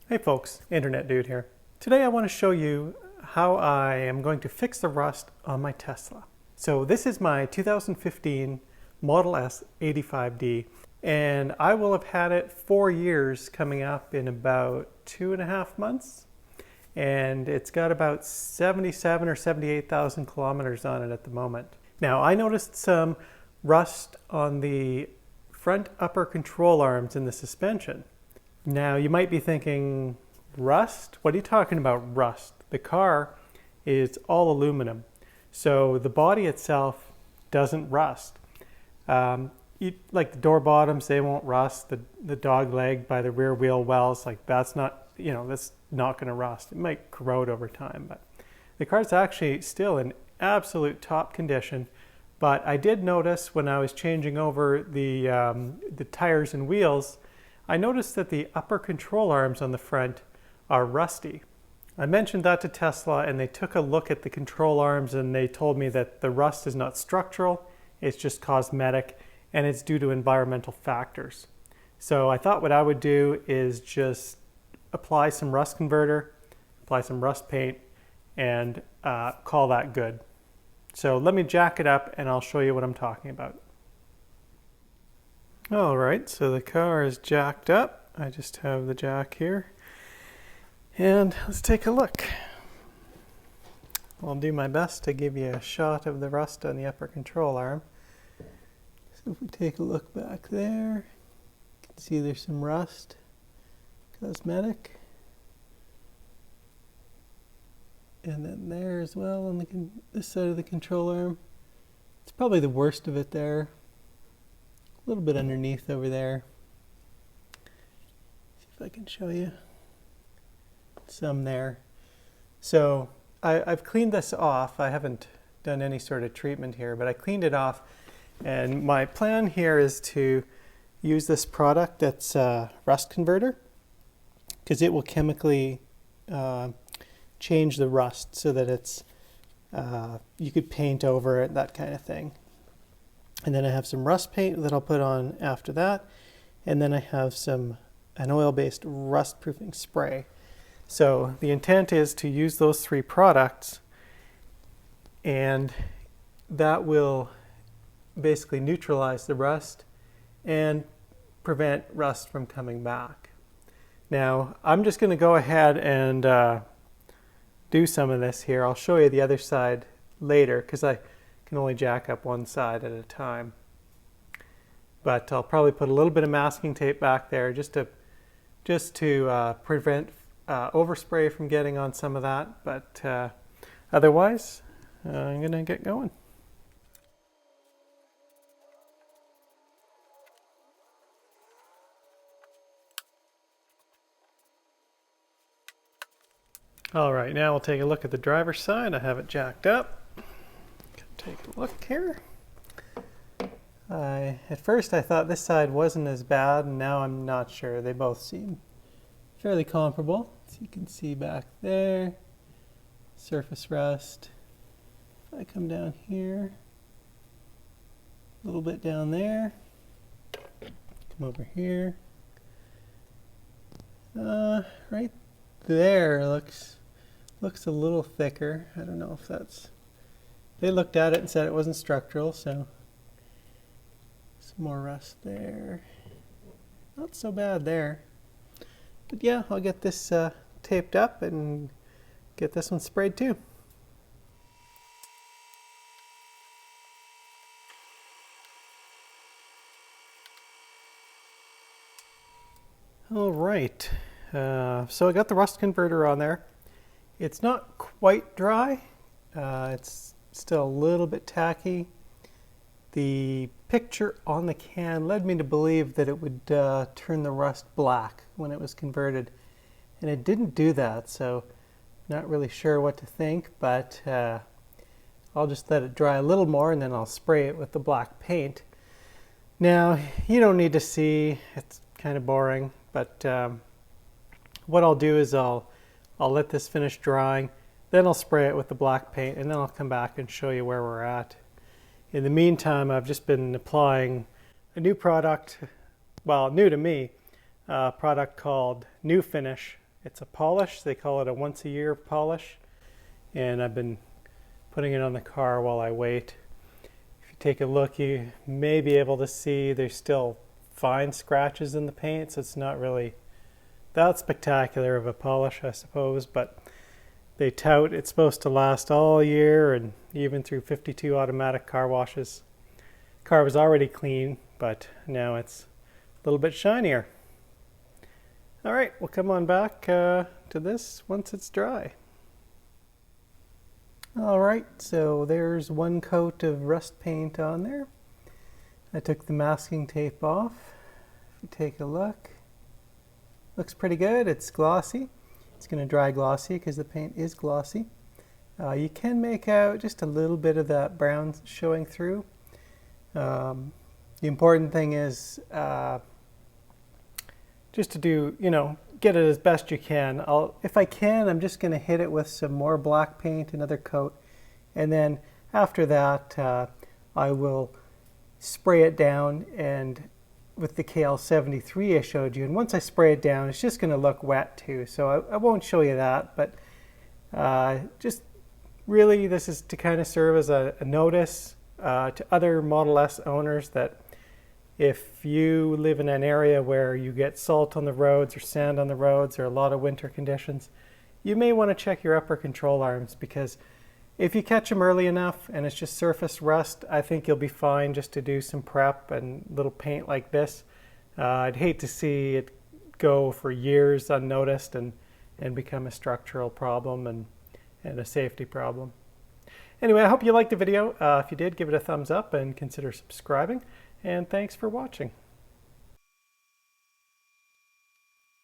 Hey folks, Internet Dude here. Today I want to show you how I am going to fix the rust on my Tesla. So this is my 2015 Model S 85D, and I will have had it 4 years coming up in about 2.5 months. And it's got about 77 or 78,000 kilometers on it at the moment. Now I noticed some rust on the front upper control arms in the suspension. Now you might be thinking, rust? What are you talking about, rust? The car is all aluminum, so the body itself doesn't rust. Like the door bottoms, they won't rust. The dog leg by the rear wheel wells, like that's not going to rust. It might corrode over time, but the car's actually still in absolute top condition. But I did notice when I was changing over the tires and wheels, I noticed that the upper control arms on the front are rusty. I mentioned that to Tesla and they took a look at the control arms and they told me that the rust is not structural, it's just cosmetic and it's due to environmental factors. So I thought what I would do is just apply some rust converter, apply some rust paint, and call that good. So let me jack it up and I'll show you what I'm talking about. All right, so the car is jacked up. I just have the jack here. And let's take a look. I'll do my best to give you a shot of the rust on the upper control arm. So if we take a look back there, you can see there's some rust, cosmetic. And then there as well on this side of the control arm. It's probably the worst of it there. A little bit underneath over there. See if I can show you some there. So I've cleaned this off. I haven't done any sort of treatment here, but I cleaned it off. And my plan here is to use this product that's rust converter, because it will chemically change the rust so that it's you could paint over it, that kind of thing. And then I have some rust paint that I'll put on after that. And then I have an oil-based rust proofing spray. So the intent is to use those 3 products, and that will basically neutralize the rust and prevent rust from coming back. Now I'm just going to go ahead and do some of this here. I'll show you the other side later because I can only jack up one side at a time. But I'll probably put a little bit of masking tape back there just to prevent overspray from getting on some of that. But otherwise, I'm going to get going. All right, now we'll take a look at the driver's side. I have it jacked up. Take a look here. At first I thought this side wasn't as bad, and now I'm not sure. They both seem fairly comparable. So you can see back there, surface rust. If I come down here, a little bit down there, come over here. Right there looks a little thicker. I don't know if that's... They looked at it and said it wasn't structural, so some more rust there. Not so bad there. But yeah, I'll get this taped up and get this one sprayed too. All right, so I got the rust converter on there. It's not quite dry. It's still a little bit tacky. The picture on the can led me to believe that it would turn the rust black when it was converted, and it didn't do that, so not really sure what to think, but I'll just let it dry a little more and then I'll spray it with the black paint. Now, you don't need to see, it's kind of boring, but what I'll do is I'll let this finish drying. Then I'll spray it with the black paint, and then I'll come back and show you where we're at. In the meantime, I've just been applying a new product, well, new to me, a product called New Finish. It's a polish. They call it a once-a-year polish. And I've been putting it on the car while I wait. If you take a look, you may be able to see there's still fine scratches in the paint, so it's not really that spectacular of a polish, I suppose, but they tout it's supposed to last all year and even through 52 automatic car washes. The car was already clean, but now it's a little bit shinier. All right, we'll come on back to this once it's dry. All right, so there's one coat of rust paint on there. I took the masking tape off. If you take a look, looks pretty good. It's glossy. It's going to dry glossy because the paint is glossy. You can make out just a little bit of that brown showing through. The important thing is just to do, get it as best you can. If I can, I'm just going to hit it with some more black paint, another coat, and then after that I will spray it down and with the KL73 I showed you, and once I spray it down it's just going to look wet too, so I won't show you that, but just really this is to kind of serve as a notice to other Model S owners that if you live in an area where you get salt on the roads or sand on the roads or a lot of winter conditions, you may want to check your upper control arms, because if you catch them early enough and it's just surface rust, I think you'll be fine just to do some prep and little paint like this. I'd hate to see it go for years unnoticed and become a structural problem and a safety problem. Anyway, I hope you liked the video. If you did, give it a thumbs up and consider subscribing. And thanks for watching.